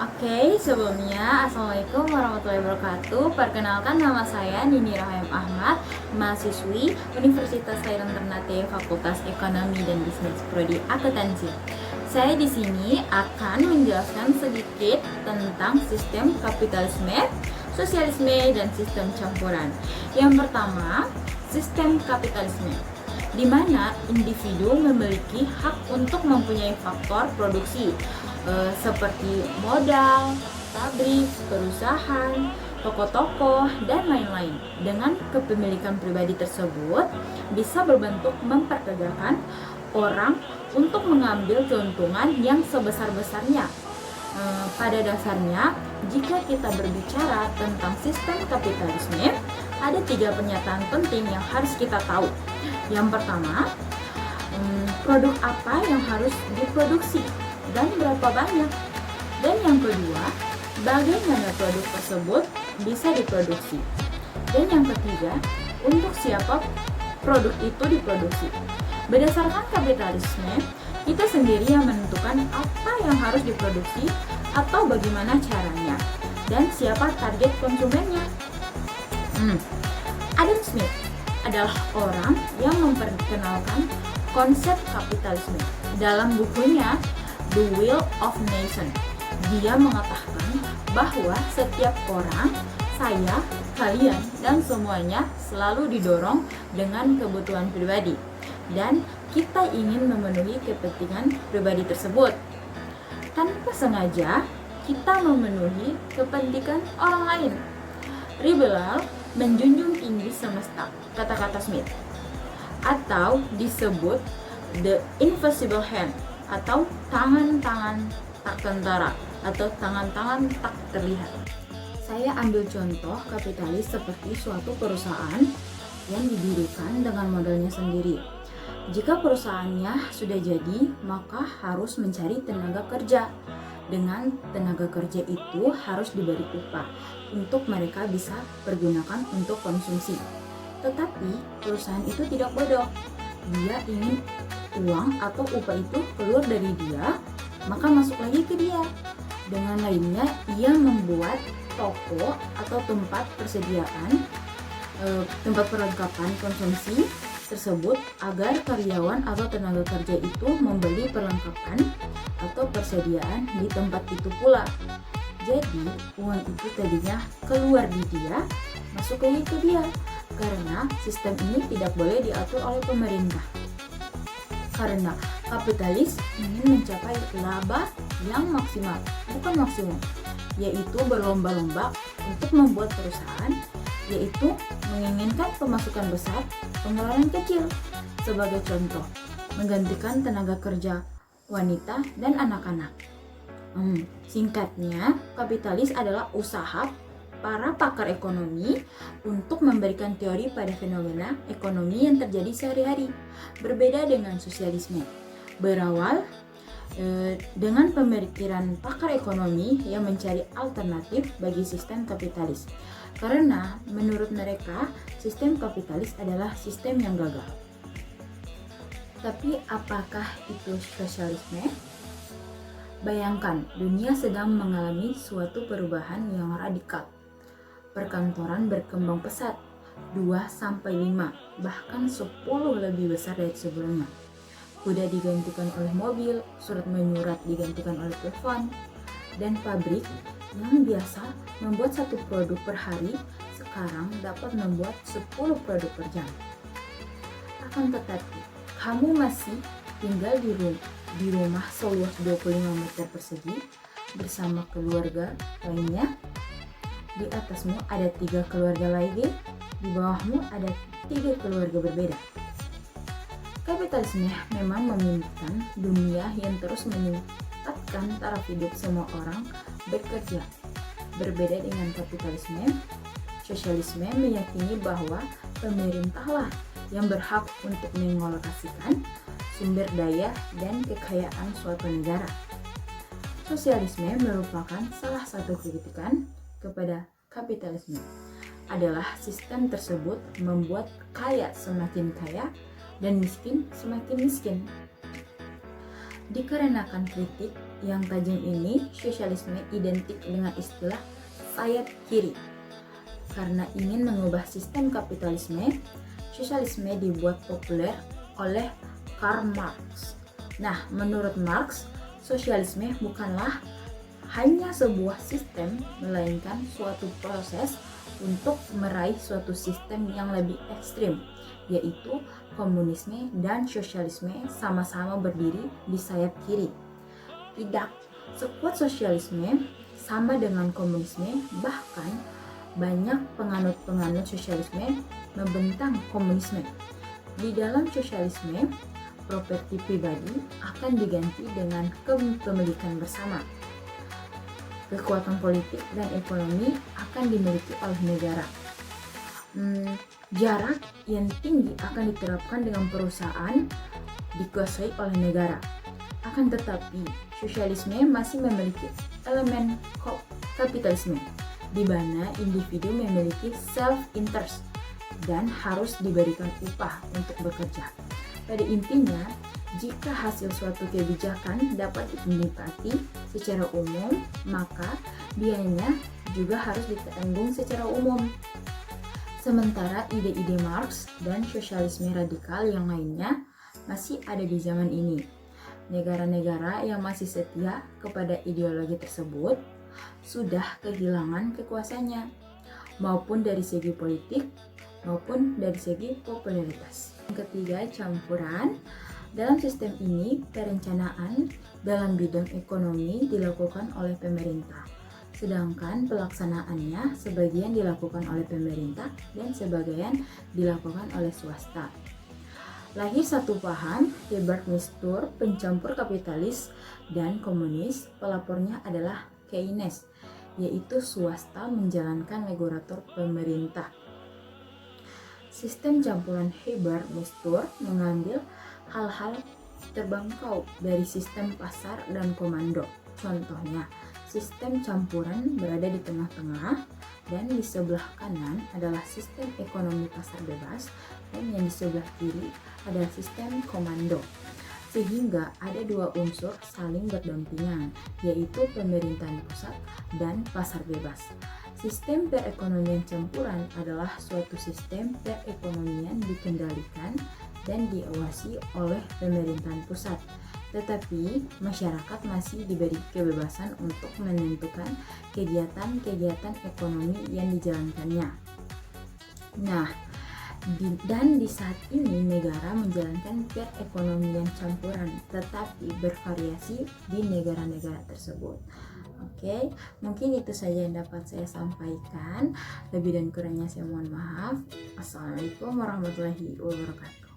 Oke, sebelumnya Assalamualaikum warahmatullahi wabarakatuh. Perkenalkan, nama saya Nini Rahayam Ahmad, mahasiswi Universitas Khairan Ternate Fakultas Ekonomi dan Bisnis Prodi Akuntansi. Saya di sini akan menjelaskan sedikit tentang sistem kapitalisme, sosialisme, dan sistem campuran. Yang pertama, sistem kapitalisme, di mana individu memiliki hak untuk mempunyai faktor produksi seperti modal, pabrik, perusahaan, toko-toko, dan lain-lain. Dengan kepemilikan pribadi tersebut bisa berbentuk memperkerjakan orang untuk mengambil keuntungan yang sebesar-besarnya. Pada dasarnya, jika kita berbicara tentang sistem kapitalisme, ada 3 pernyataan penting yang harus kita tahu. Yang pertama, produk apa yang harus diproduksi dan berapa banyak. Dan yang kedua, bagaimana produk tersebut bisa diproduksi. Dan yang ketiga, untuk siapa produk itu diproduksi. Berdasarkan kapitalisme, kita sendiri yang menentukan apa yang harus diproduksi atau bagaimana caranya dan siapa target konsumennya. Adam Smith adalah orang yang memperkenalkan konsep kapitalisme dalam bukunya The Will of Nation. Dia mengatakan bahwa setiap orang, saya, kalian, dan semuanya selalu didorong dengan kebutuhan pribadi, dan kita ingin memenuhi kepentingan pribadi tersebut. Tanpa sengaja, kita memenuhi kepentingan orang lain. Liberal menjunjung tinggi semesta, kata-kata Smith, atau disebut the invisible hand, atau tangan-tangan tak kentara, atau tangan-tangan tak terlihat. Saya ambil contoh kapitalis seperti suatu perusahaan yang didirikan dengan modalnya sendiri. Jika perusahaannya sudah jadi, maka harus mencari tenaga kerja. Dengan tenaga kerja itu harus diberi upah untuk mereka bisa pergunakan untuk konsumsi. Tetapi perusahaan itu tidak bodoh. Dia ingin uang atau upah itu keluar dari dia, maka masuk lagi ke dia. Dengan lainnya, ia membuat toko atau tempat persediaan, tempat perlengkapan konsumsi tersebut agar karyawan atau tenaga kerja itu membeli perlengkapan atau persediaan di tempat itu pula. Jadi uang itu tadinya keluar di dia, masuk lagi ke dia, karena sistem ini tidak boleh diatur oleh pemerintah. Karena kapitalis ingin mencapai laba yang maksimal, bukan maksimum, yaitu berlomba-lomba untuk membuat perusahaan, yaitu menginginkan pemasukan besar, pengeluaran kecil. Sebagai contoh, menggantikan tenaga kerja wanita dan anak-anak. Singkatnya, kapitalis adalah usaha para pakar ekonomi untuk memberikan teori pada fenomena ekonomi yang terjadi sehari-hari. Berbeda dengan sosialisme, berawal dengan pemikiran pakar ekonomi yang mencari alternatif bagi sistem kapitalis. Karena menurut mereka, sistem kapitalis adalah sistem yang gagal. Tapi apakah itu sosialisme? Bayangkan, dunia sedang mengalami suatu perubahan yang radikal. Perkantoran berkembang pesat, 2-5, bahkan 10 lebih besar dari sebelumnya. Kuda digantikan oleh mobil, surat menyurat digantikan oleh telepon, dan pabrik yang biasa membuat 1 produk per hari sekarang dapat membuat 10 produk per jam. Akan tetapi, kamu masih tinggal di rumah seluas 25 meter persegi bersama keluarga lainnya. Di atasmu ada 3 keluarga lagi, di bawahmu ada 3 keluarga berbeda. Kapitalisme memang memimpikan dunia yang terus meningkatkan taraf hidup semua orang bekerja. Berbeda dengan kapitalisme, sosialisme meyakini bahwa pemerintahlah yang berhak untuk mengalokasikan sumber daya dan kekayaan suatu negara. Sosialisme merupakan salah satu kritikan kepada kapitalisme adalah sistem tersebut membuat kaya semakin kaya dan miskin semakin miskin. Dikarenakan kritik yang tajam ini, sosialisme identik dengan istilah sayap kiri. Karena ingin mengubah sistem kapitalisme, sosialisme dibuat populer oleh Karl Marx. Nah, menurut Marx, sosialisme bukanlah hanya sebuah sistem, melainkan suatu proses untuk meraih suatu sistem yang lebih ekstrim, yaitu komunisme dan sosialisme sama-sama berdiri di sayap kiri. Tidak, sekuat sosialisme sama dengan komunisme, bahkan banyak penganut-penganut sosialisme membentang komunisme. Di dalam sosialisme, properti pribadi akan diganti dengan kepemilikan bersama. Kekuatan politik dan ekonomi akan dimiliki oleh negara. Jarak yang tinggi akan diterapkan dengan perusahaan dikuasai oleh negara. Akan tetapi, sosialisme masih memiliki elemen kapitalisme, di mana individu memiliki self-interest dan harus diberikan upah untuk bekerja. Pada intinya, jika hasil suatu kebijakan dapat dinikmati secara umum, maka biayanya juga harus ditanggung secara umum. Sementara ide-ide Marx dan sosialisme radikal yang lainnya masih ada di zaman ini. Negara-negara yang masih setia kepada ideologi tersebut sudah kehilangan kekuasaannya, maupun dari segi politik maupun dari segi popularitas. Yang ketiga, campuran. Dalam sistem ini, perencanaan dalam bidang ekonomi dilakukan oleh pemerintah, sedangkan pelaksanaannya sebagian dilakukan oleh pemerintah dan sebagian dilakukan oleh swasta. Lahir satu paham, Herbert Mistur, pencampur kapitalis dan komunis. Pelapornya adalah Keynes, yaitu swasta menjalankan regulator pemerintah. Sistem campuran Herbert Mistur mengambil hal-hal terbangkau dari sistem pasar dan komando. Contohnya, sistem campuran berada di tengah-tengah dan di sebelah kanan adalah sistem ekonomi pasar bebas dan yang di sebelah kiri adalah sistem komando. Sehingga ada dua unsur saling berdampingan, yaitu pemerintahan pusat dan pasar bebas. Sistem perekonomian campuran adalah suatu sistem perekonomian dikendalikan dan diawasi oleh pemerintahan pusat, tetapi masyarakat masih diberi kebebasan untuk menentukan kegiatan-kegiatan ekonomi yang dijalankannya. Nah, di saat ini negara menjalankan perekonomian campuran, tetapi bervariasi di negara-negara tersebut. Oke, mungkin itu saja yang dapat saya sampaikan. Lebih dan kurangnya saya mohon maaf. Assalamualaikum warahmatullahi wabarakatuh.